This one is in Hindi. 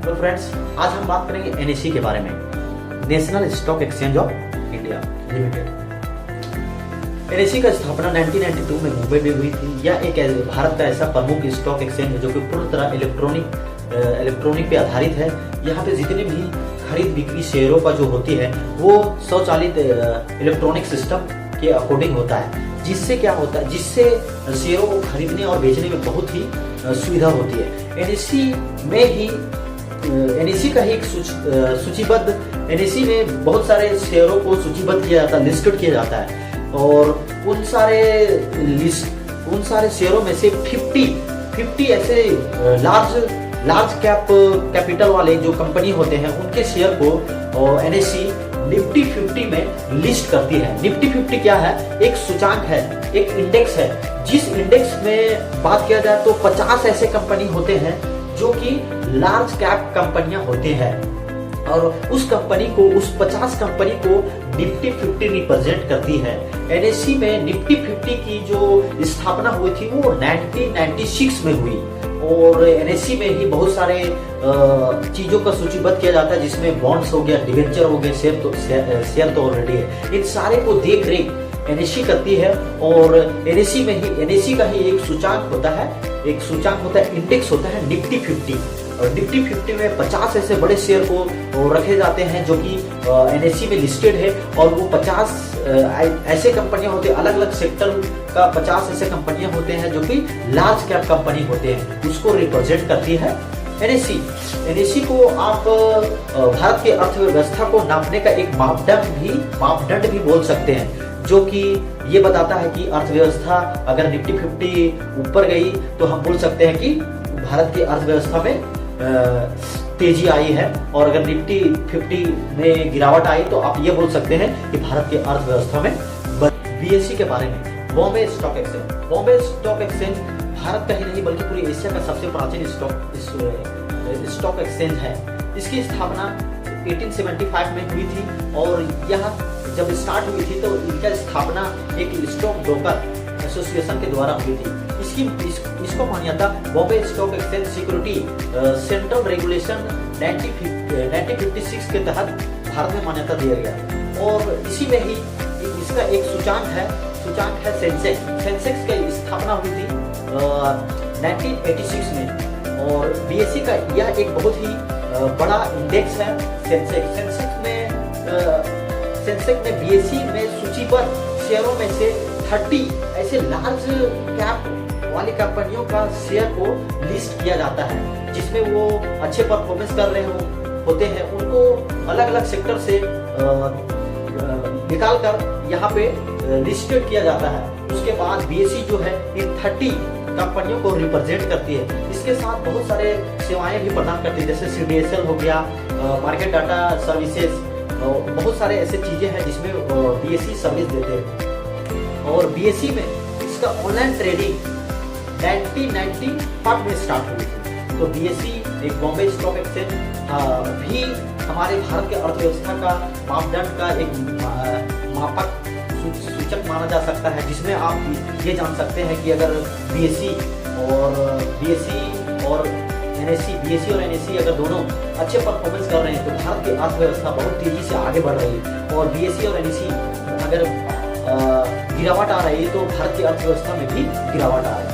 तो फ्रेंड्स, आज हम बात करेंगे एनएसई के बारे में, national stock exchange of India limited. NSE का स्थापना 1992 में मुंबई में हुई थी। यह एक भारत का ऐसा प्रमुख स्टॉक एक्सचेंज है जो कि पूर्ण तरह इलेक्ट्रॉनिक पे आधारित है। यहाँ पे जितने भी खरीद बिक्री शेयरों का जो होती है वो स्वचालित इलेक्ट्रॉनिक सिस्टम के अकॉर्डिंग होता है, जिससे क्या होता है, जिससे शेयरों को खरीदने और बेचने में बहुत ही सुविधा होती है। एनएसई का ही एक सूचीबद्ध, एनएसई में बहुत सारे शेयरों को सूचीबद्ध किया जाता है, लिस्टेड किया जाता है, और उन सारे शेयरों में से 50 ऐसे लार्ज कैपिटल वाले जो कंपनी होते हैं उनके शेयर को एनएसई निफ्टी 50 में लिस्ट करती है। निफ्टी 50 क्या है? एक सूचांक है, एक इंडेक्स है। जिस इंडेक्स में बात किया जाए तो 50 ऐसे कंपनी होते हैं जो कि लार्ज कैप कंपनियां होती हैं, और उस 50 कंपनी को निफ्टी 50 रिप्रेजेंट करती है। एनएसई में निफ्टी 50 की जो स्थापना हुई थी वो 1996 में हुई, और एनएसई में ही बहुत सारे चीजों का सूचीबद्ध किया जाता है, जिसमें बॉन्ड्स हो गया, डिवेंचर हो गए, शेयर तो ऑलरेडी है। इन सारे को देख रेख एनएसई करती है, और एनएसई का ही एक सूचांक होता है, इंडेक्स होता है निफ्टी 50। और निफ्टी 50 में 50 ऐसे बड़े शेयर को रखे जाते हैं जो कि एनएसई में लिस्टेड है, और वो 50 ऐसे कंपनियां होती है, अलग अलग सेक्टर का 50 ऐसे कंपनियां होते हैं जो कि लार्ज कैप कंपनी होते हैं, उसको रिप्रेजेंट करती है एनएसई। एनएसई को आप भारत की अर्थव्यवस्था को नापने का एक मापदंड भी बोल सकते हैं, जो कि ये बताता है कि अर्थव्यवस्था अगर निफ्टी 50 ऊपर गई तो हम बोल सकते हैं कि भारत की अर्थव्यवस्था में तेजी आई है, और अगर निफ्टी 50 में गिरावट आई तो आप ये बोल सकते हैं कि भारत की अर्थव्यवस्था में। बीएसई के बारे में, बॉम्बे स्टॉक एक्सचेंज भारत का ही नहीं बल्कि पूरी एशिया का सबसे प्राचीन स्टॉक एक्सचेंज है। इसकी स्थापना 1875 में हुई थी, और यह जब स्टार्ट हुई थी तो इनका स्थापना एक स्टॉक ब्रोकर एसोसिएशन के द्वारा हुई थी। इसको मान्यता Bombay stock exchange security central regulation 1956 के तहत भारत में मान्यता दिया गया, और इसी में ही इसका एक सूचांक है सेंसेक्स की स्थापना हुई थी 1986 में, और बीएसई का यह एक बहुत ही बड़ा इंडेक्स है सेंसेक्स में बीएसई में सूचीबद्ध शेयरों में से 30 ऐसे लार्ज कैप वाली कंपनियों का शेयर को लिस्ट किया जाता है, जिसमें वो अच्छे परफॉर्मेंस कर रहे होते हैं, उनको अलग अलग सेक्टर से निकाल कर यहाँ पे लिस्टेड किया जाता है। उसके बाद बीएसई जो है इन 30 कंपनियों को रिप्रेजेंट करती है। इसके साथ बहुत सारे सेवाएं भी प्रदान करती है, जैसे सीडीएसएल हो गया, मार्केट डाटा सर्विसेज, बहुत सारे ऐसे चीजें हैं जिसमें बीएसई सर्विस देते हैं। और बीएसई में इसका ऑनलाइन ट्रेडिंग 1995 में स्टार्ट हुई थी। तो बीएसई एक बॉम्बे स्टॉक एक्सचेंज भी हमारे भारत के अर्थव्यवस्था का मापदंड का एक मापक सूचक माना जा सकता है, जिसमें आप ये जान सकते हैं कि अगर बीएसई और एनएसई अगर दोनों अच्छे परफॉर्मेंस कर रहे हैं तो भारत की अर्थव्यवस्था बहुत तेजी से आगे बढ़ रही है, और बीएसई और एनएसई अगर गिरावट आ रही है तो भारत की अर्थव्यवस्था में भी गिरावट आ रही है।